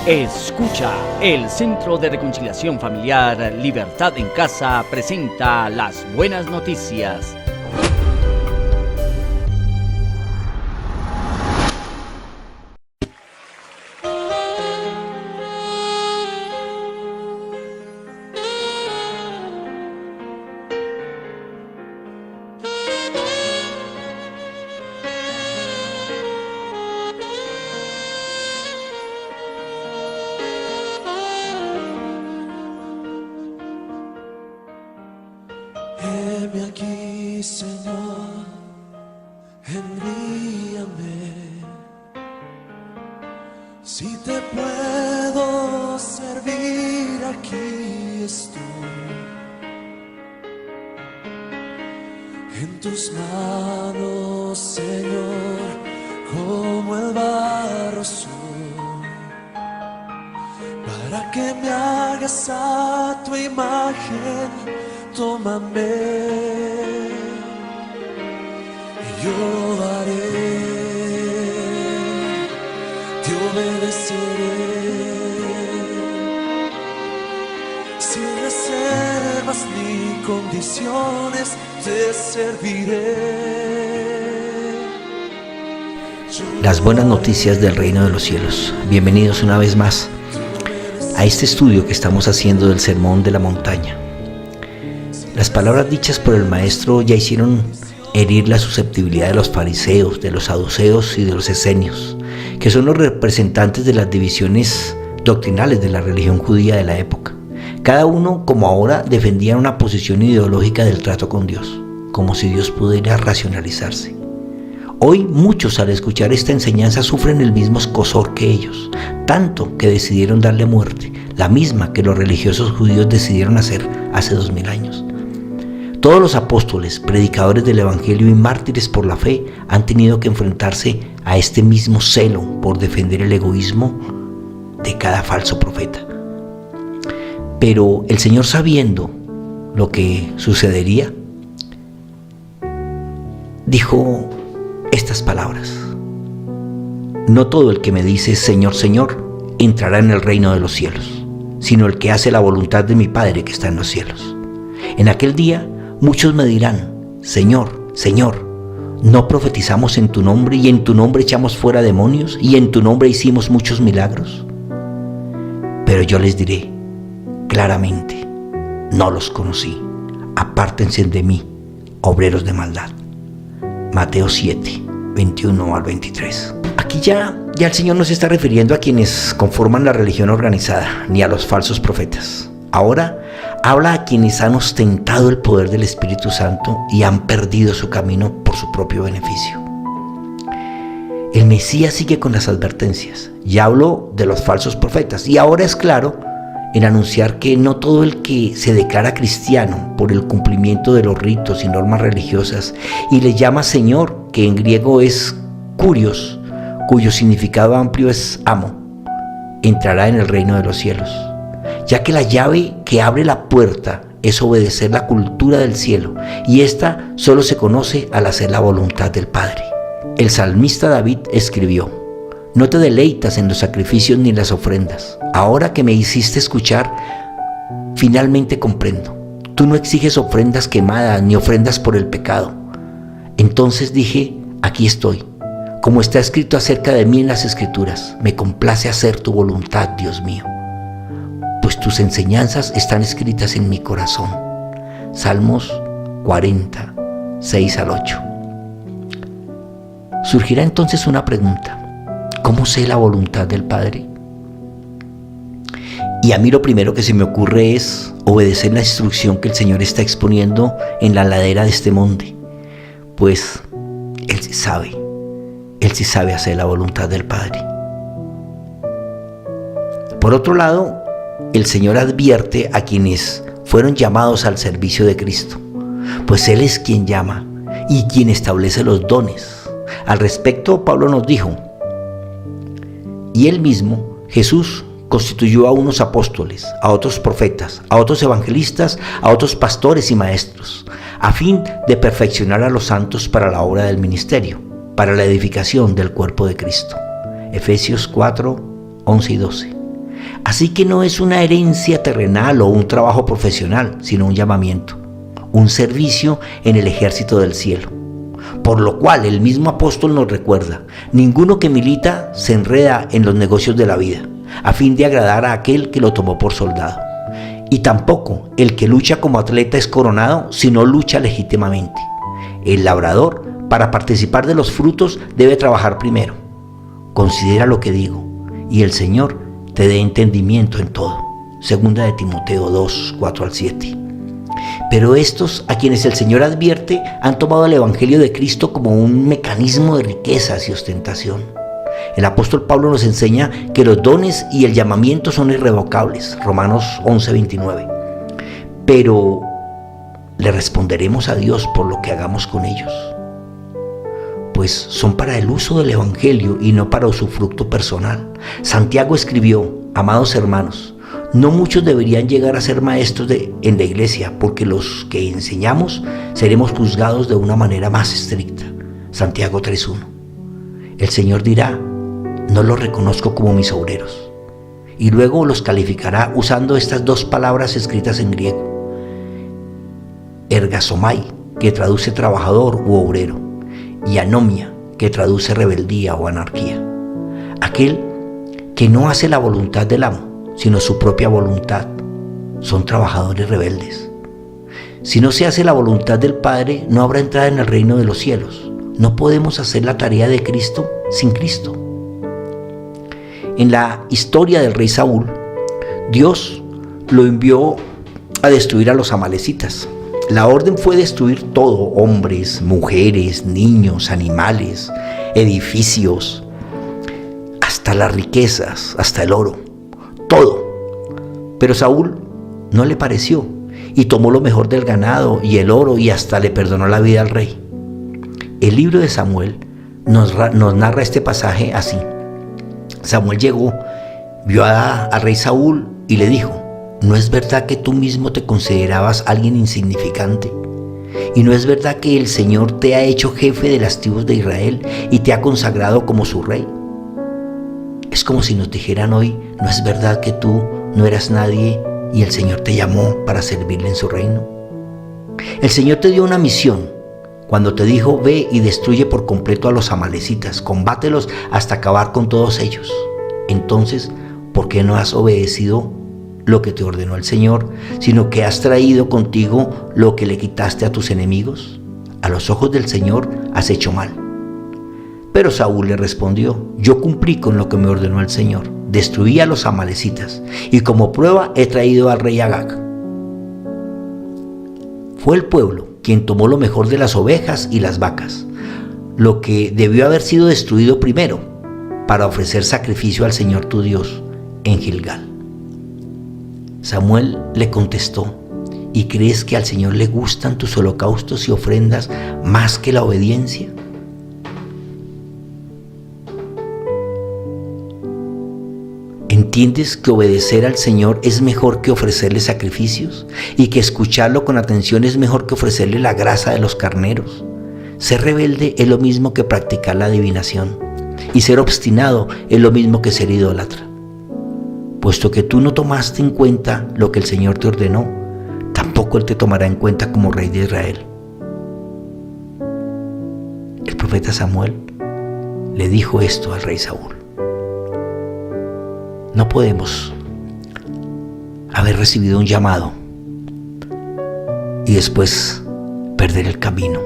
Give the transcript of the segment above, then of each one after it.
Escucha, el Centro de Reconciliación Familiar Libertad en Casa presenta las buenas noticias. Heme aquí, Señor, envíame. Si te puedo servir, aquí estoy. En tus manos, Señor, como el barro soy, para que me hagas a tu imagen. Tómame y yo haré, te obedeceré, sin reservas ni condiciones te serviré. Las buenas noticias del reino de los cielos. Bienvenidos una vez más a este estudio que estamos haciendo del Sermón de la Montaña. Las palabras dichas por el maestro ya hicieron herir la susceptibilidad de los fariseos, de los saduceos y de los esenios, que son los representantes de las divisiones doctrinales de la religión judía de la época. Cada uno, como ahora, defendía una posición ideológica del trato con Dios, como si Dios pudiera racionalizarse. Hoy muchos, al escuchar esta enseñanza, sufren el mismo escozor que ellos, tanto que decidieron darle muerte, la misma que los religiosos judíos decidieron hacer hace 2000 años. Todos los apóstoles, predicadores del Evangelio y mártires por la fe han tenido que enfrentarse a este mismo celo por defender el egoísmo de cada falso profeta. Pero el Señor, sabiendo lo que sucedería, dijo estas palabras: no todo el que me dice Señor, Señor, entrará en el reino de los cielos, sino el que hace la voluntad de mi Padre que está en los cielos. En aquel día muchos me dirán: Señor, Señor, ¿no profetizamos en tu nombre y en tu nombre echamos fuera demonios y en tu nombre hicimos muchos milagros? Pero yo les diré claramente: no los conocí, apártense de mí, obreros de maldad. Mateo 7, 21 al 23. Aquí ya el Señor no se está refiriendo a quienes conforman la religión organizada, ni a los falsos profetas. Ahora habla a quienes han ostentado el poder del Espíritu Santo y han perdido su camino por su propio beneficio. El Mesías sigue con las advertencias. Ya habló de los falsos profetas y ahora es claro en anunciar que no todo el que se declara cristiano por el cumplimiento de los ritos y normas religiosas y le llama Señor, que en griego es kurios, cuyo significado amplio es amo, entrará en el reino de los cielos, ya que la llave que abre la puerta es obedecer la cultura del cielo, y esta solo se conoce al hacer la voluntad del Padre. El salmista David escribió: no te deleitas en los sacrificios ni en las ofrendas. Ahora que me hiciste escuchar, finalmente comprendo. Tú no exiges ofrendas quemadas ni ofrendas por el pecado. Entonces dije: aquí estoy. Como está escrito acerca de mí en las Escrituras, me complace hacer tu voluntad, Dios mío, pues tus enseñanzas están escritas en mi corazón. Salmos 40, 6 al 8. Surgirá entonces una pregunta: ¿cómo sé la voluntad del Padre? Y a mí lo primero que se me ocurre es obedecer la instrucción que el Señor está exponiendo en la ladera de este monte, pues Él sí sabe hacer la voluntad del Padre. Por otro lado, el Señor advierte a quienes fueron llamados al servicio de Cristo, pues Él es quien llama y quien establece los dones. Al respecto, Pablo nos dijo: y Él mismo, Jesús, constituyó a unos apóstoles, a otros profetas, a otros evangelistas, a otros pastores y maestros, a fin de perfeccionar a los santos para la obra del ministerio, para la edificación del cuerpo de Cristo. Efesios 4, 11 y 12. Así que no es una herencia terrenal o un trabajo profesional, sino un llamamiento, un servicio en el ejército del cielo. Por lo cual el mismo apóstol nos recuerda: ninguno que milita se enreda en los negocios de la vida, a fin de agradar a aquel que lo tomó por soldado. Y tampoco el que lucha como atleta es coronado, sino lucha legítimamente. El labrador, para participar de los frutos, debe trabajar primero. Considera lo que digo, y el Señor te dé entendimiento en todo. Segunda de Timoteo 2, 4 al 7. Pero estos, a quienes el Señor advierte, han tomado el Evangelio de Cristo como un mecanismo de riquezas y ostentación. El apóstol Pablo nos enseña que los dones y el llamamiento son irrevocables, Romanos 11, 29. Pero le responderemos a Dios por lo que hagamos con ellos, pues son para el uso del Evangelio y no para usufructo personal. Santiago escribió: amados hermanos, no muchos deberían llegar a ser maestros en la iglesia, porque los que enseñamos seremos juzgados de una manera más estricta. Santiago 3:1. El Señor dirá: no los reconozco como mis obreros. Y luego los calificará usando estas dos palabras escritas en griego: ergasomai, que traduce trabajador u obrero, y anomia, que traduce rebeldía o anarquía. Aquel que no hace la voluntad del amo, sino su propia voluntad, son trabajadores rebeldes. Si no se hace la voluntad del Padre, no habrá entrada en el reino de los cielos. No podemos hacer la tarea de Cristo sin Cristo. En la historia del rey Saúl, Dios lo envió a destruir a los amalecitas. La orden fue destruir todo: hombres, mujeres, niños, animales, edificios, hasta las riquezas, hasta el oro, todo. Pero Saúl no le pareció y tomó lo mejor del ganado y el oro y hasta le perdonó la vida al rey. El libro de Samuel nos narra este pasaje así: Samuel llegó, vio al rey Saúl y le dijo: ¿no es verdad que tú mismo te considerabas alguien insignificante? ¿Y no es verdad que el Señor te ha hecho jefe de las tribus de Israel y te ha consagrado como su rey? Es como si nos dijeran hoy: ¿no es verdad que tú no eras nadie y el Señor te llamó para servirle en su reino? El Señor te dio una misión cuando te dijo: ve y destruye por completo a los amalecitas, combátelos hasta acabar con todos ellos. Entonces, ¿por qué no has obedecido lo que te ordenó el Señor, sino que has traído contigo lo que le quitaste a tus enemigos? A los ojos del Señor has hecho mal. Pero Saúl le respondió: yo cumplí con lo que me ordenó el Señor, destruí a los amalecitas, y como prueba he traído al rey Agag. Fue el pueblo quien tomó lo mejor de las ovejas y las vacas, lo que debió haber sido destruido primero, para ofrecer sacrificio al Señor tu Dios en Gilgal. Samuel le contestó: ¿y crees que al Señor le gustan tus holocaustos y ofrendas más que la obediencia? ¿Entiendes que obedecer al Señor es mejor que ofrecerle sacrificios? ¿Y que escucharlo con atención es mejor que ofrecerle la grasa de los carneros? Ser rebelde es lo mismo que practicar la adivinación, y ser obstinado es lo mismo que ser idólatra. Puesto que tú no tomaste en cuenta lo que el Señor te ordenó, tampoco Él te tomará en cuenta como rey de Israel. El profeta Samuel le dijo esto al rey Saúl: no podemos haber recibido un llamado y después perder el camino.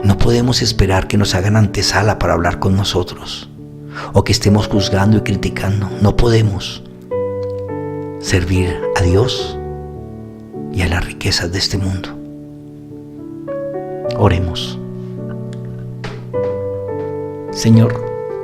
No podemos esperar que nos hagan antesala para hablar con nosotros, o que estemos juzgando y criticando. No podemos servir a Dios y a las riquezas de este mundo. Oremos. Señor,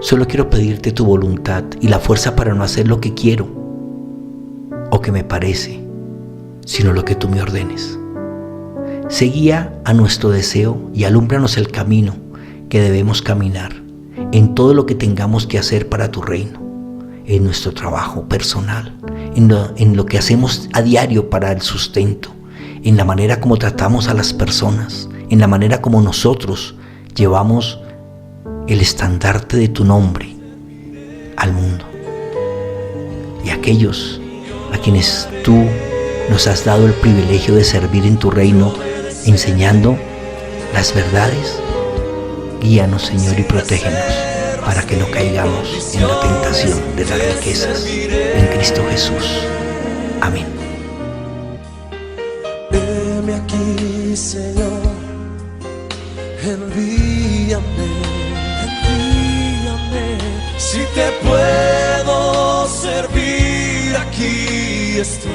solo quiero pedirte tu voluntad y la fuerza para no hacer lo que quiero o que me parece, sino lo que tú me ordenes. Sé guía a nuestro deseo y alúmbranos el camino que debemos caminar en todo lo que tengamos que hacer para tu reino, en nuestro trabajo personal, en lo que hacemos a diario para el sustento, en la manera como tratamos a las personas, en la manera como nosotros llevamos el estandarte de tu nombre al mundo. aquellos a quienes tú nos has dado el privilegio de servir en tu reino, enseñando las verdades. Guíanos, Señor, y protégenos para que no caigamos en la tentación de las riquezas. En Cristo Jesús. Amén. Heme aquí, Señor, envíame. Si te puedo servir, aquí estoy.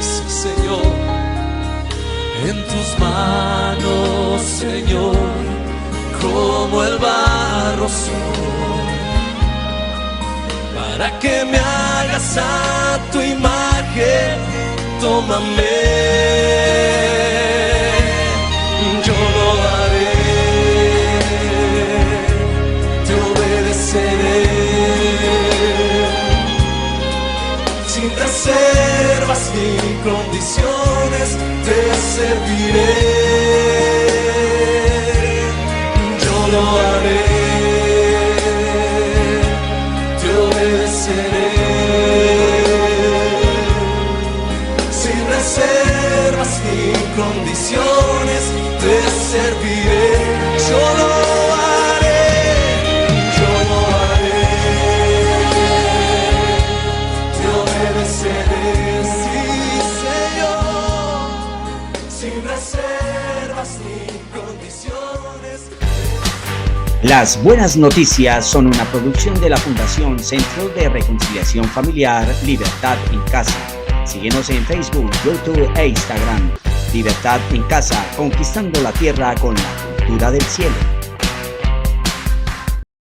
Sí, Señor, en tus manos, Señor, como el barro soy, para que me hagas a tu imagen. Tómame, yo lo haré, te obedeceré, sin reservas ni condiciones, te serviré, yo lo haré, te obedeceré. Sin condiciones te serviré, yo lo haré, te obedeceré, sí, Señor, sin reservas ni condiciones. Las Buenas Noticias son una producción de la Fundación Centro de Reconciliación Familiar Libertad en Casa. Síguenos en Facebook, YouTube e Instagram. Libertad en Casa, conquistando la tierra con la cultura del cielo.